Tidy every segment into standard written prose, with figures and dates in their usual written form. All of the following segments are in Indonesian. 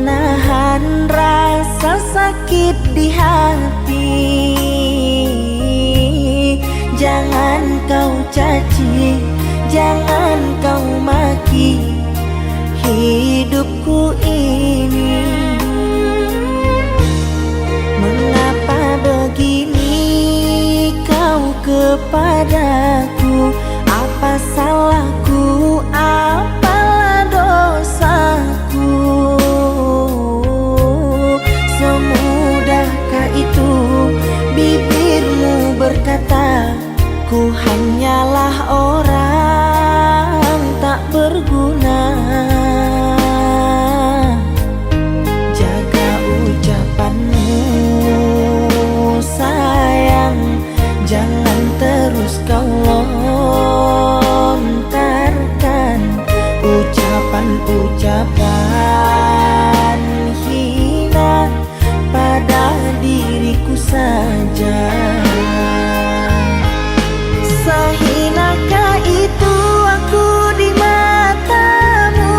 menahan rasa sakit di hati. Jangan kau caci, jangan kau maki hidupku ini. Mengapa begini kau kepadaku? Apa salahku? Apalah dosaku? Semudahkah itu bibirmu berkata, ku hanyalah orang tak berguna. Jaga ucapanmu sayang, jangan terus kau lontarkan ucapan-ucapan hina pada diriku saja. Sehinakah itu aku di matamu?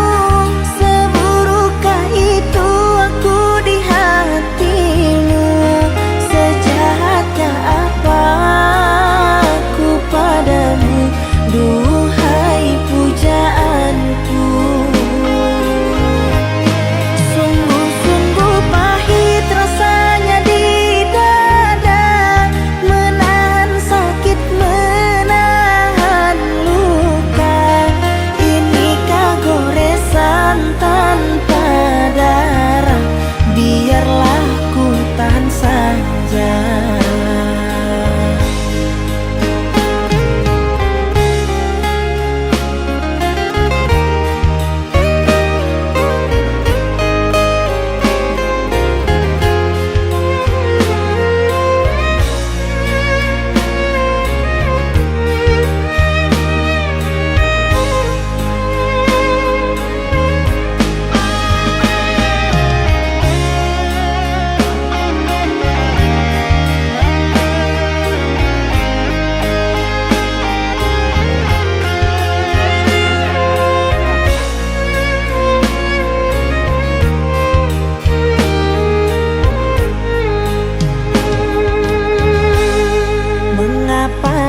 Seburukkah itu aku di hatimu? Sejahatkah apa aku padamu? Duhai pujaanku, sungguh-sungguh pahit rasanya di dada, menahan sakit, menahan luka. Inikah goresan tanpa darah? Biarlah ku tahan saja.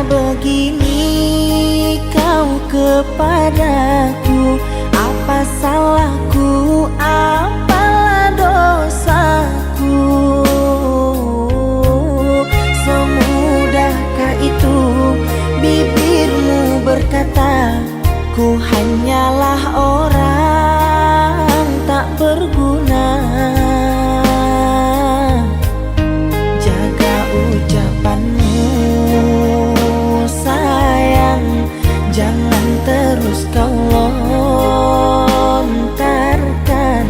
Begini kau kepadaku, apa salahku? Apalah dosaku? Semudahkah itu bibirmu berkata, ku hanyalah orang tak berguna. Jaga ucapanmu sayang, jangan terus kau lontarkan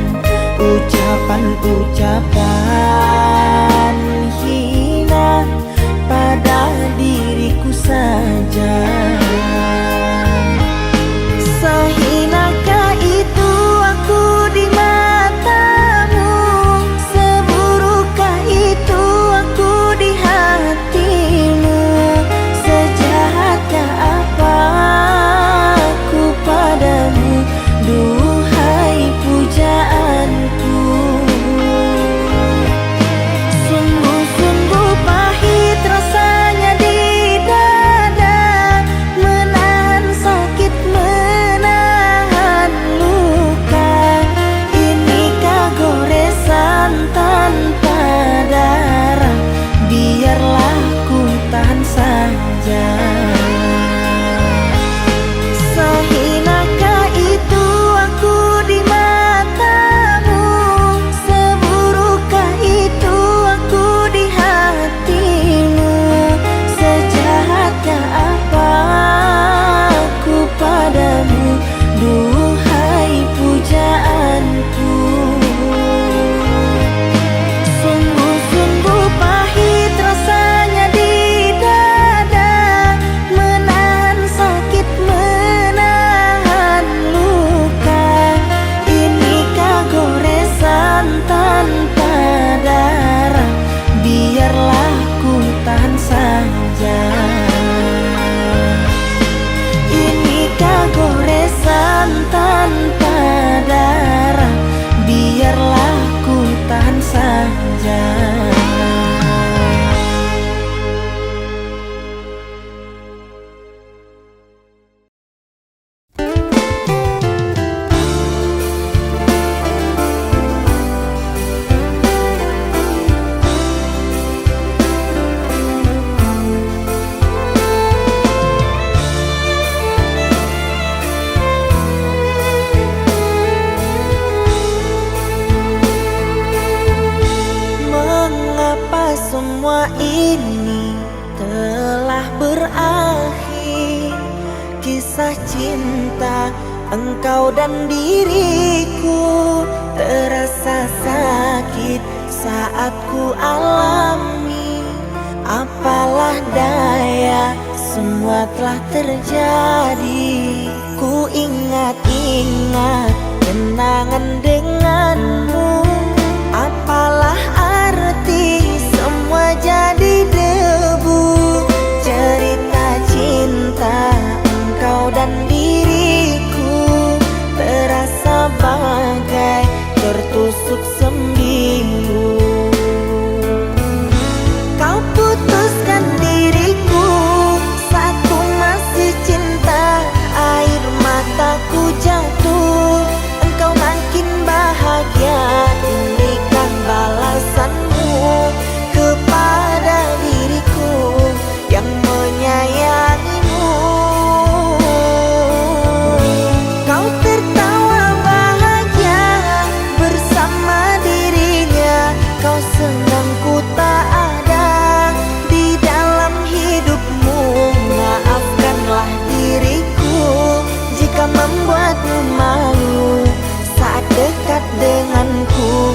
ucapan-ucapan hina pada diriku saja. Sehinakah itu aku di matamu? Seburukkah itu aku di hatimu? Sejahatkah apa aku padamu? Duhai pujaanku, Semua ini telah berakhir. Kisah cinta engkau dan diriku terasa sakit saat ku alami. Apalah daya, semua telah terjadi. Ku ingat-ingat kenangan denganmu. Apalah arti semua jadi debu. Cerita cinta engkau dan diriku terasa bagai tertusuk sembilu. Kau putuskan diriku saat ku masih cinta. Air mataku jatuh, engkau makin bahagia. Inikah balasanmu kepada diriku yang menyayangimu. Kau tertawa bahagia bersama dirinya. Kau senang ku tak ada di dalam hidupmu. Maafkanlah diriku jika membuatmu malu saat dekat denganku.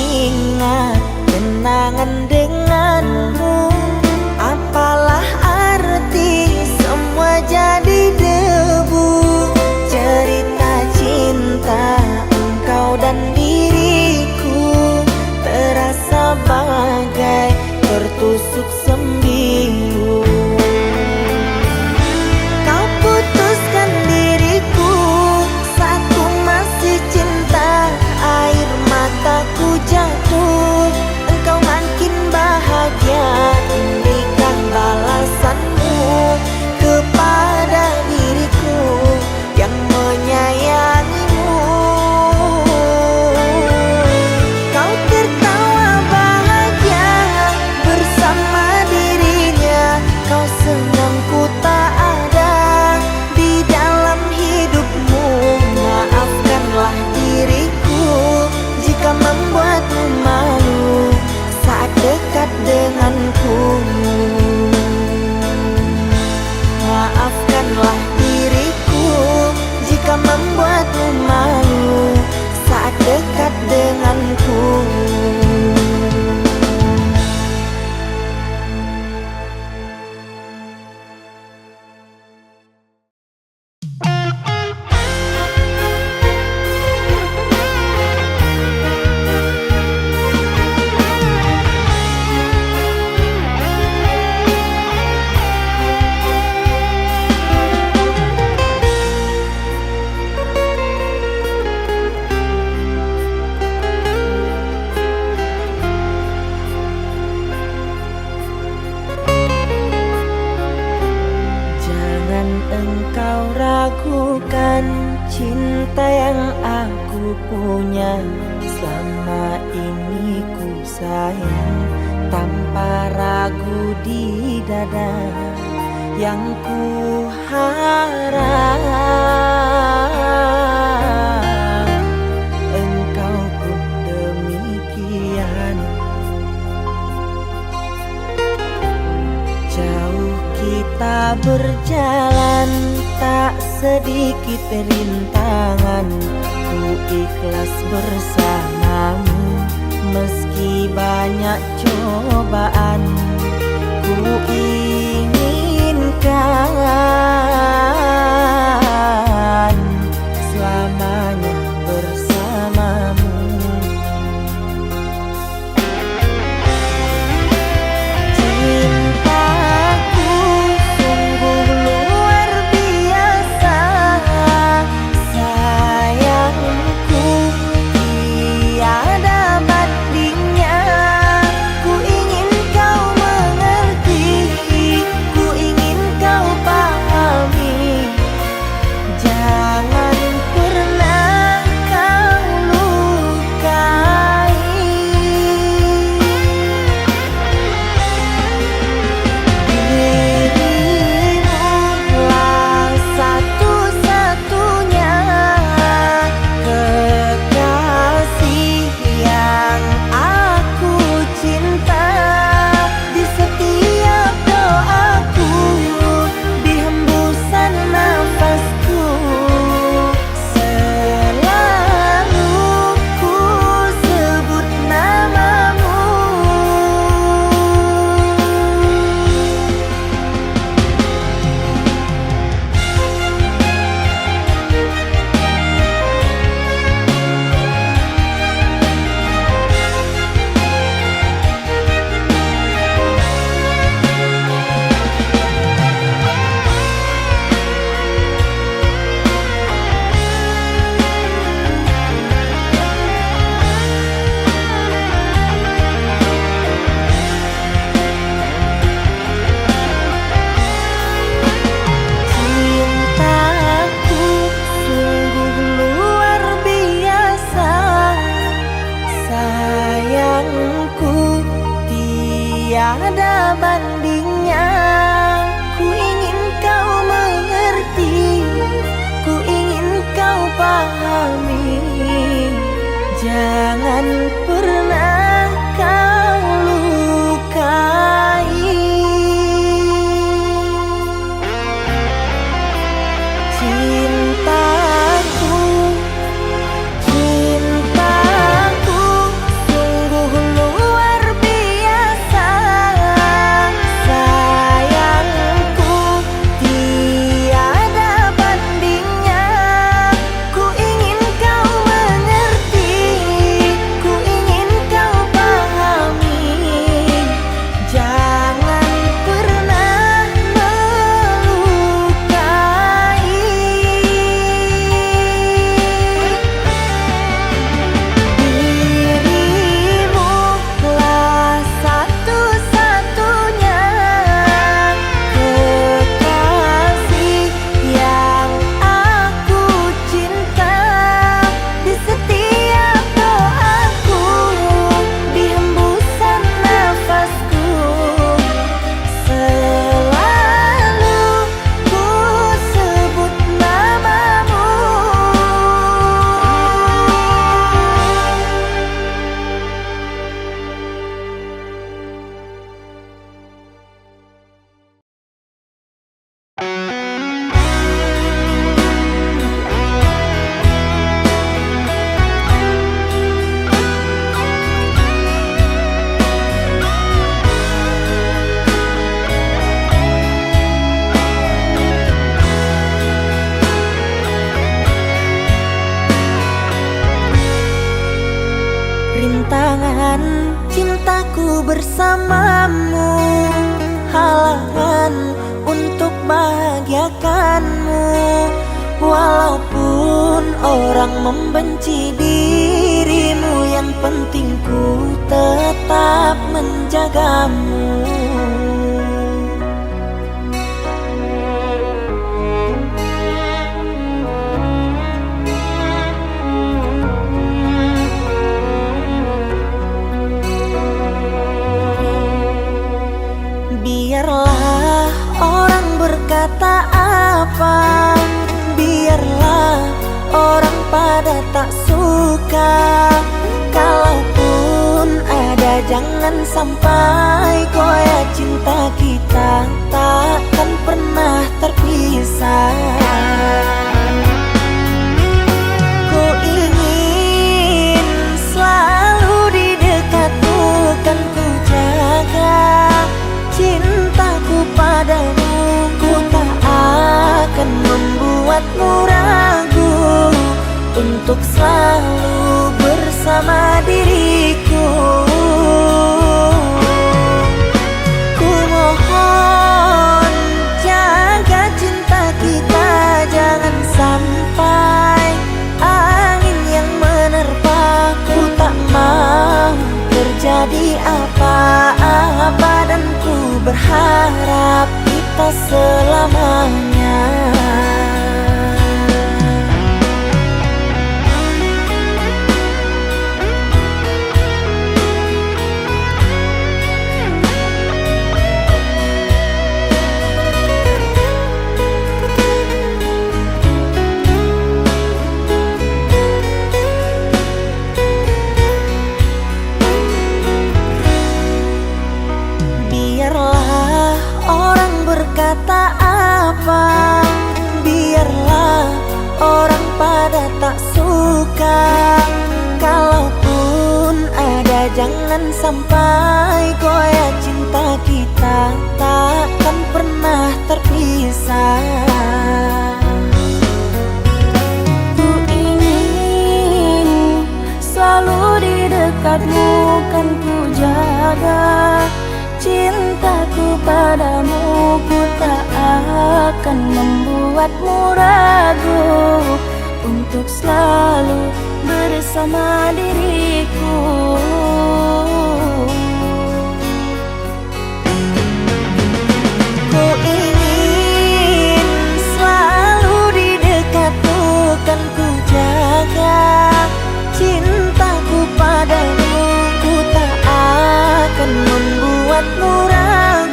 Ingat kenangan denganmu. Apalah arti semua jadi debu. Cerita cinta engkau dan diriku terasa bagai tertusuk sembilu. Kau putuskan diriku saat ku masih cinta. Air mataku jatuh, engkau makin bahagia. Inikah balasanmu kepada diriku yang menyayangimu. Kau tertawa bahagia bersama dirinya. Kau senang ku tak ada di dalam hidupmu. Maafkanlah diriku jika membuatmu malu saat dekat denganku. Maafkanlah diriku jika membuatmu malu saat dekat denganku. Engkau ragukan cinta yang aku punya. Selama ini ku sayang tanpa ragu di dada. Yang ku harap engkau pun demikian. Jauh kita berjalan, tak sedikit rintangan. Ku ikhlas bersamamu meski banyak cobaan. Ku inginkan selamanya bersamamu. bandingnya. Ku ingin kau mengerti, ku ingin kau pahami. Jangan pernah kau lukai. Cintaku, cintaku sungguh luar biasa. Sayangku tiada bandingnya. Ku ingin kau mengerti, ku ingin kau pahami. Jangan pernah melukai. Dirimu lah satu-satunya kekasih yang aku cinta. Di setiap doaku, di hembusan nafasku, selalu ku sebut namamu. Rintangan cintaku bersamamu, halangan untuk bahagiakanmu. Walaupun orang membenci dirimu, yang penting ku tetap menjagamu. Biarlah orang berkata apa, biarlah orang pada tak suka. Kalaupun ada, jangan sampai goyah cinta kita, takkan pernah terpisah. Ku ingin selalu di dekatmu, kan ku jaga cintaku padamu. Ku tak akan membuatmu ragu untuk selalu bersama diriku. Ku mohon jaga cinta kita, jangan sampai angin yang menerpa. Ku tak mau terjadi apa-apa, dan ku berharap kita selamanya. Biarlah orang berkata apa, biarlah orang pada tak suka. Kalaupun ada, jangan sampai goyah cinta kita, takkan pernah terpisah. Ku ingin selalu di dekatmu, kan ku jaga cintaku padamu. Ku tak akan membuatmu ragu untuk selalu bersama diriku. Ku ingin selalu di dekatmu, kan ku jaga cintaku padamu. Ku tak akan membuatmu ragu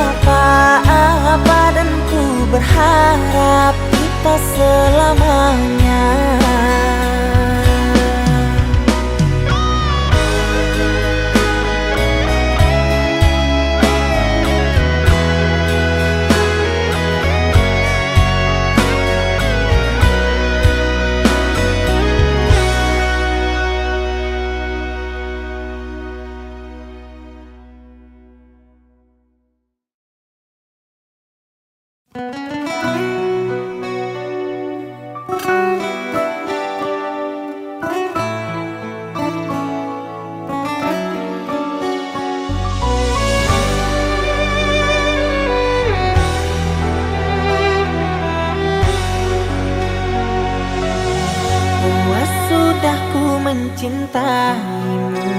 apa-apa dan ku berharap kita selamanya. Luas sudah ku mencintaimu,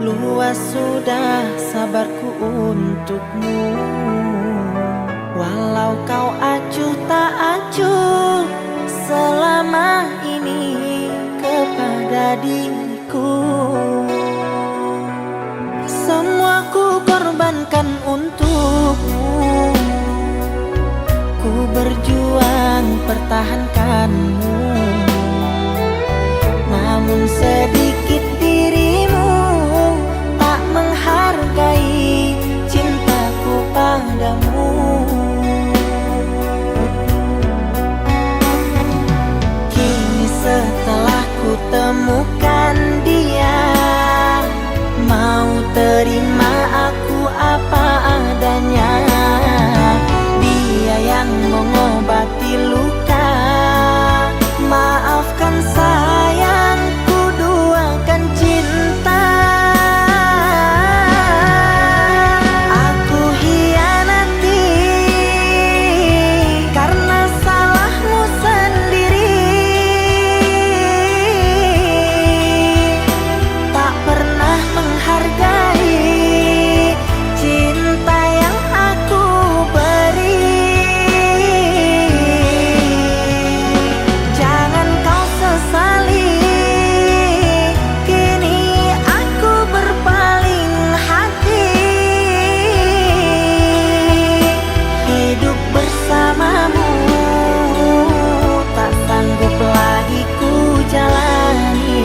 luas sudah sabarku untukmu. Walau kau acuh tak acuh selama ini kepada diriku, semua ku korbankan untukmu. Ku berjuang pertahankanmu, namun sedikit dirimu tak menghargai cintaku padamu. Kini setelah ku temukan dia, mau terima aku apa adanya. Dia yang mengobati luka, maafkan sayang, ku duakan cinta. Aku hianati karena salahmu sendiri, tak pernah menghargai cinta yang aku beri. Jangan kau sesali, kini aku berpaling hati. Hidup bersamamu tak sanggup lagi ku jalani.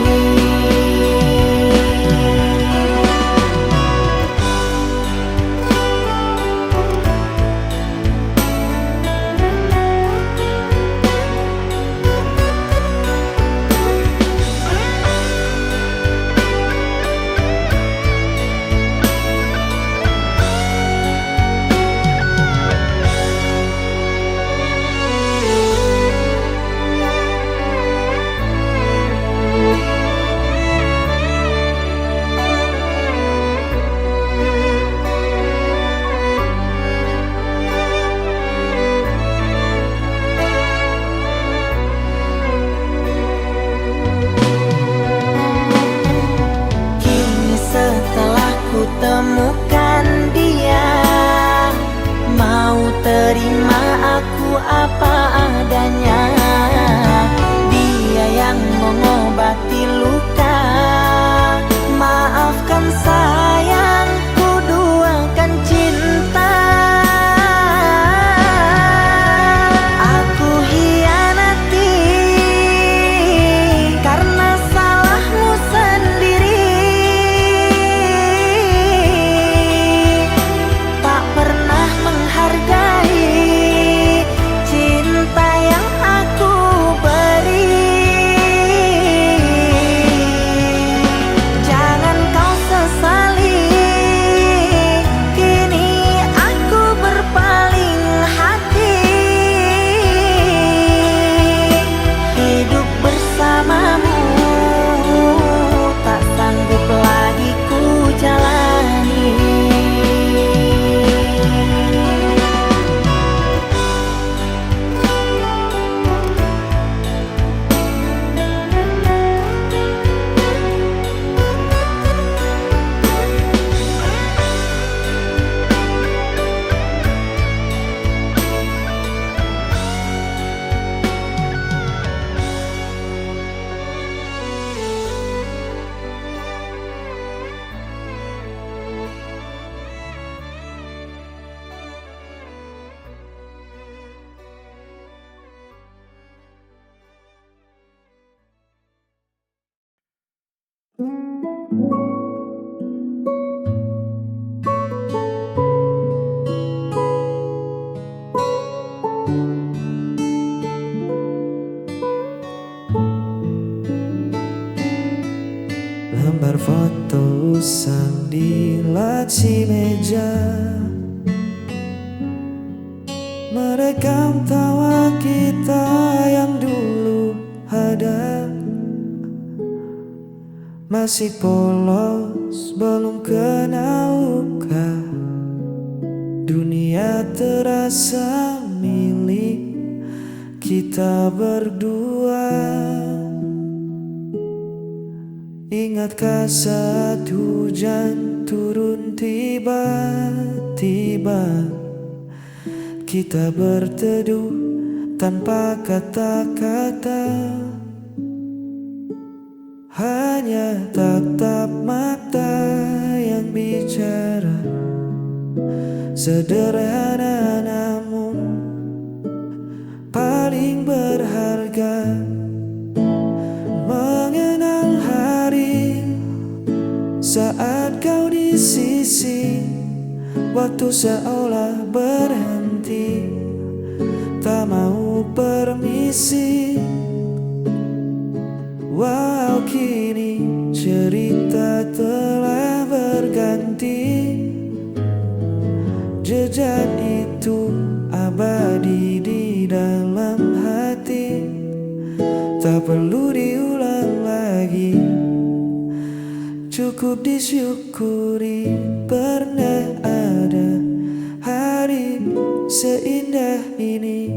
Kini setelah ku temukan dia, mau terima aku apa adanya. Dia yang mengobati luka, maafkan sayang, ku duakan cinta. Aku hianati karena salahmu sendiri, tak pernah menghargai cinta yang Lembar foto usang di laci meja, merekam tawa kita yang dulu ada. Masih polos, belum kenal luka. Dunia terasa milik kita berdua. Ingatkah saat hujan turun tiba-tiba, kita berteduh tanpa kata-kata, hanya tatap mata yang bicara. Sederhana namun paling berharga. Mengenang hari saat kau di sisi, waktu seolah berhenti, tak mau permisi. Wow, kini cerita telah berganti. Jejak itu abadi di dalam hati, tak perlu diulang lagi. Cukup disyukuri pernah ada hari seindah ini.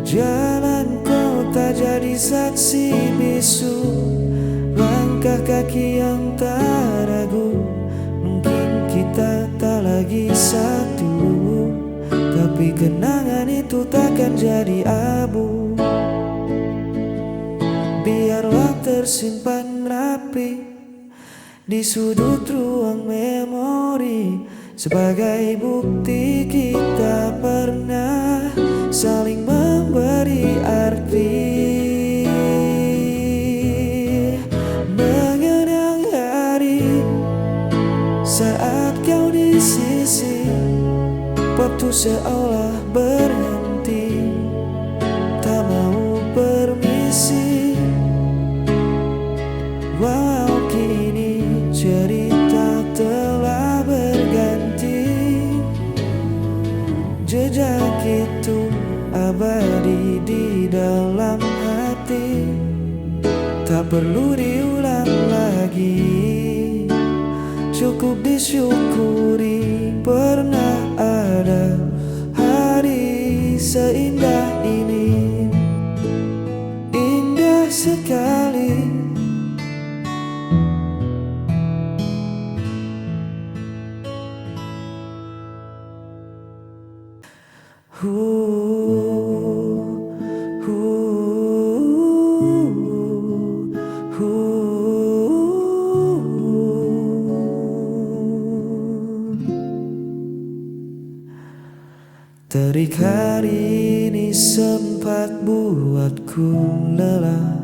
Jalan kota jadi saksi bisu, langkah kaki yang tak ragu. Mungkin kita tak lagi satu, tapi kenangan itu takkan jadi abu. Biarlah tersimpan rapi di sudut ruang memori, sebagai bukti kita pernah saling memberi arti. Mengenang hari saat kau di sisi, waktu seolah berhenti, tak mau permisi. Wow, kini cerita telah berganti. Jejak itu abadi di dalam hati, tak perlu diulang lagi. Cukup disyukuri pernah ada hari seindah ini. Indah sekali. Terik hari ini sempat buatku lelah.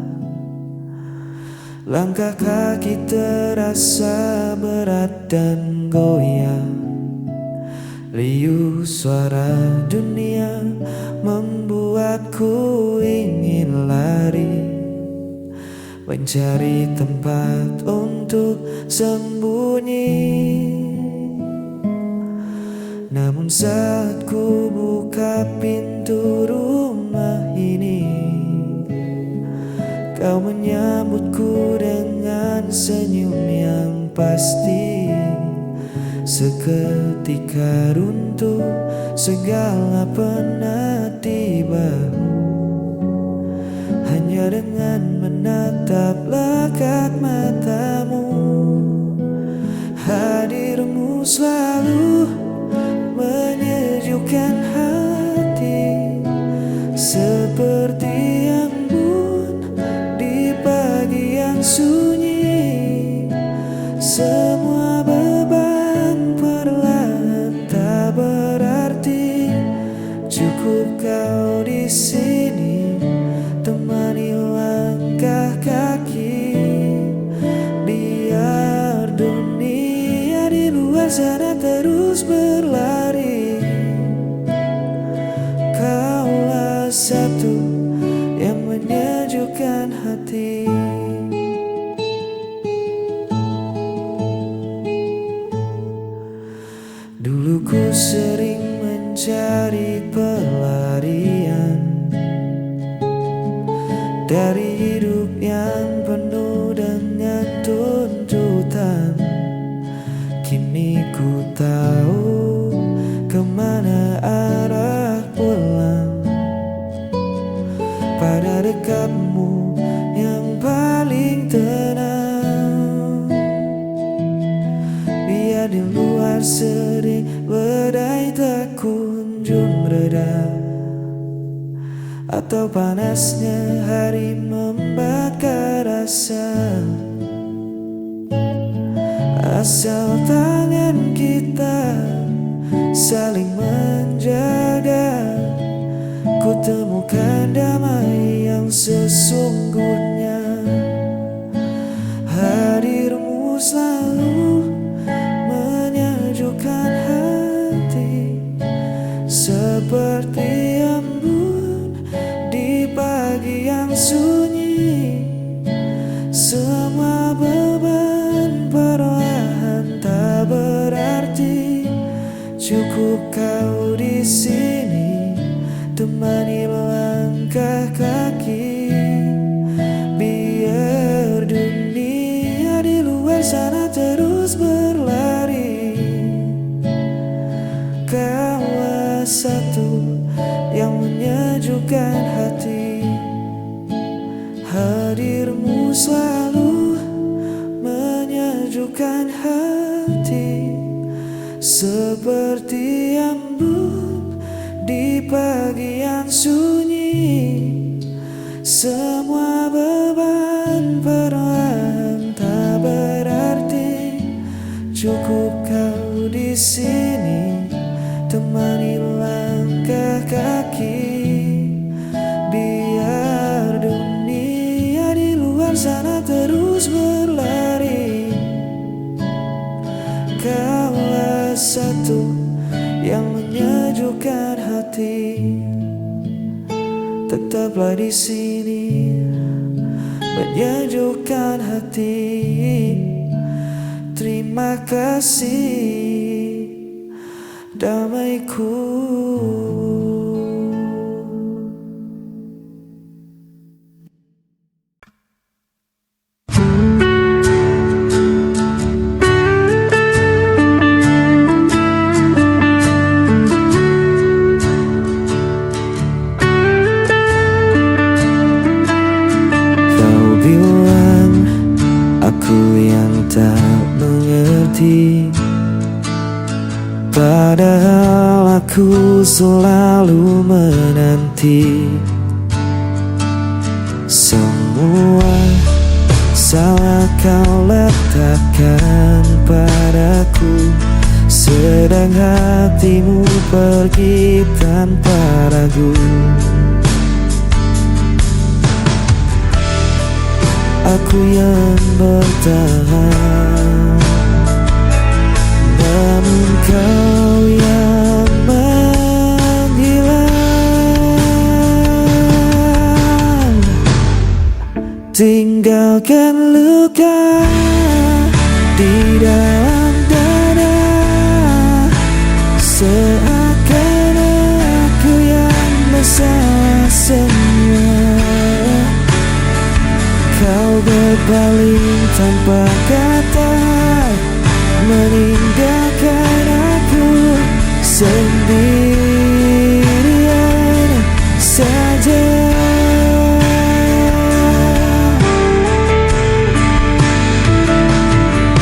Langkah kaki terasa berat dan goyang. Riuh suara dunia membuatku ingin lari, mencari tempat untuk sembunyi. Namun saat ku buka pintu rumah ini, kau menyambutku dengan senyum yang pasti. Seketika runtuh segala penat di bahu, hanya dengan menatap lekat matamu. Hadirmu selalu menyejukkan hati, seperti embun di pagi yang sunyi. Semua beban perlahan tak berarti. Cukup kau di sini temani langkah sana terus berlari. Kaulah satu yang menyejukkan hati. Dulu ku sering mencari pelarian dari hidup yang penuh dengan tuntutan. Kini ku tahu kemana arah pulang. Pada dekatmu yang paling tenang. Biar di luar sering badai tak kunjung reda, atau panasnya hari membakar rasa. Asal tangan kita saling menjaga, ku temukan damai yang sesungguhnya. Hadirmu selalu menyejukkan hati, seperti embun di pagi yang sunyi. Semua beban perlahan tak berarti, cukup kau di sini temani langkah kaki. Biar dunia di luar sana terus berlari. Kaulah satu yang menyejukkan hati. Hadirmu selalu menyejukkan hati, seperti embun di pagi yang sunyi. Semua beban perlahan tak berarti, cukup kau di sini temani langkah kaki. Biar dunia di luar sana terus berlari. Kaulah satu yang menyejukkan hati. Tetaplah di sini menyejukkan hati. Terima kasih damaiku. Aku yang tak mengerti, padahal aku selalu menanti. Semua salah kau letakkan padaku, sedang hatimu pergi tanpa ragu. Aku yang bertahan, namun kau yang menghilang. Tinggalkan luka di dalam dada, seakan aku yang bersalah semua. Kau berpaling tanpa kata, meninggalkan aku sendirian saja.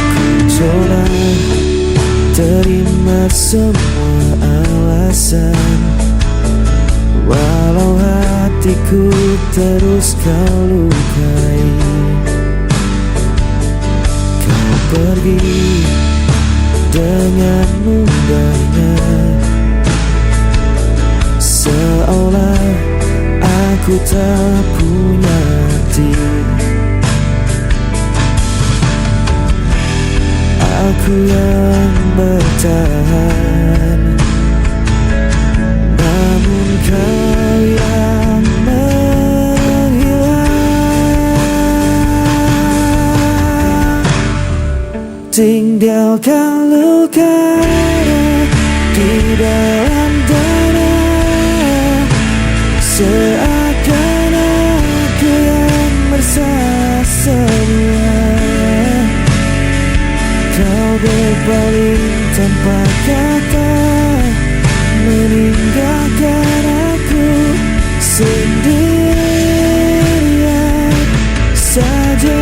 Ku coba terima semua alasan, walau hatiku terus kau lukai. Kau pergi dengan mudahnya, seolah aku tak punya arti. Aku yang bertahan, namun kau yang menghilang. Tinggalkan luka di dalam dada, seakan aku yang bersalah semua. Kau berpaling tanpa kata, meninggalkan aku sendirian saja.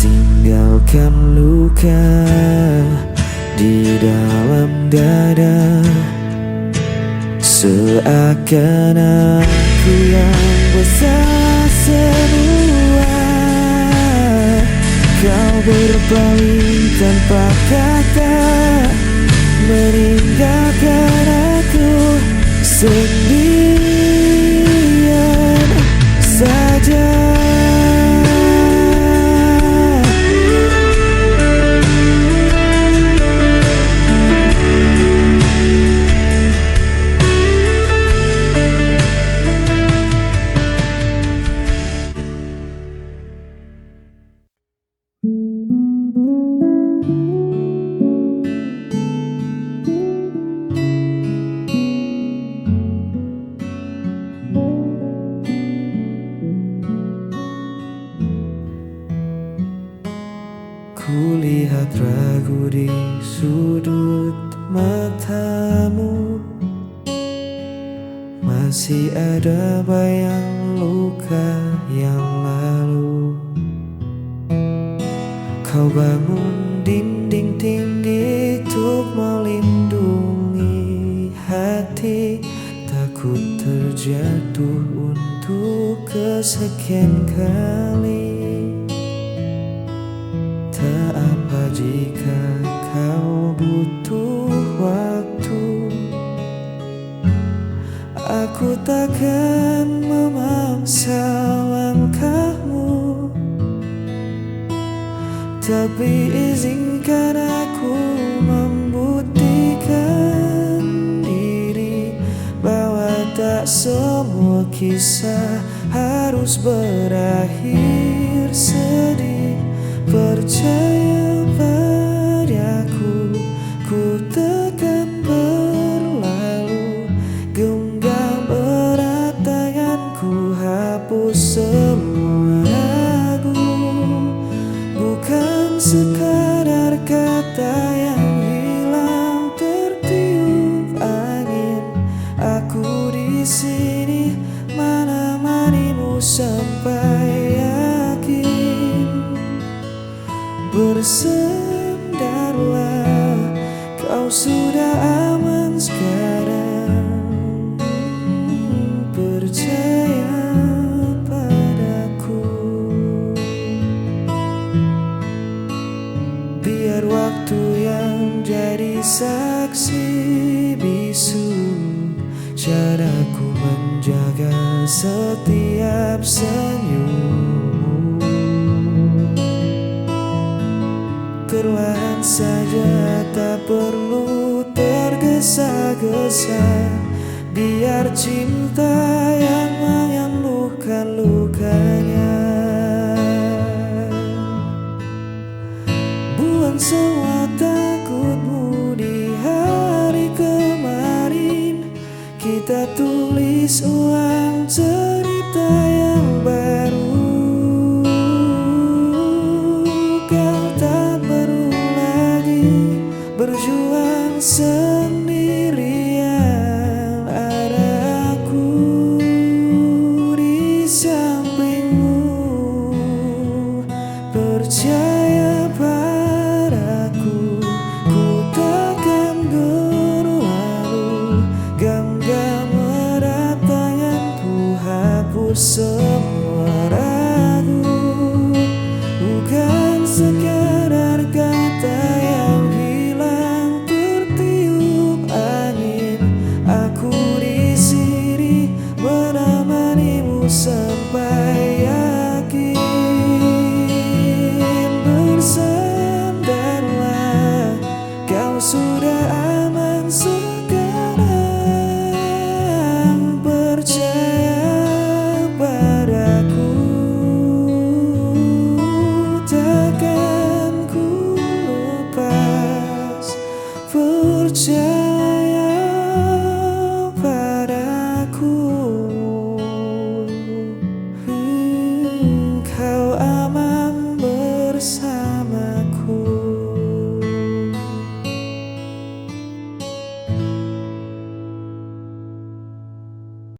Tinggalkan luka di dalam dada, seakan aku yang bersalah semua. Kau berpaling tanpa kata, meninggalkan aku sendirian saja. Kulihat ragu di sudut matamu, masih ada bayang luka yang lalu. Kau bangun dinding tinggi untuk melindungi hati, takut terjatuh untuk kesekian kali. Tak apa jika kau butuh waktu, aku takkan memaksa langkahmu. Tapi izinkan aku membuktikan diri bahwa tak semua kisah harus berakhir sedih. Percaya padaku, ku takkan berlalu. Genggam erat tanganku, hapus semua ragu. Bukan sekadar kata yang hilang tertiup angin. Aku di sini menemanimu sampai yakin. Bersandarlah, kau sudah aman sekarang. Percaya padaku. Biar waktu yang jadi saksi bisu, caraku menjaga setiap senyum. Perlahan saja, tak perlu tergesa-gesa. Biar cinta yang menyembuhkan lukanya. Buang semua takutmu di hari kemarin. Kita tulis ulang cerita yang baru. Berjuang sendiri.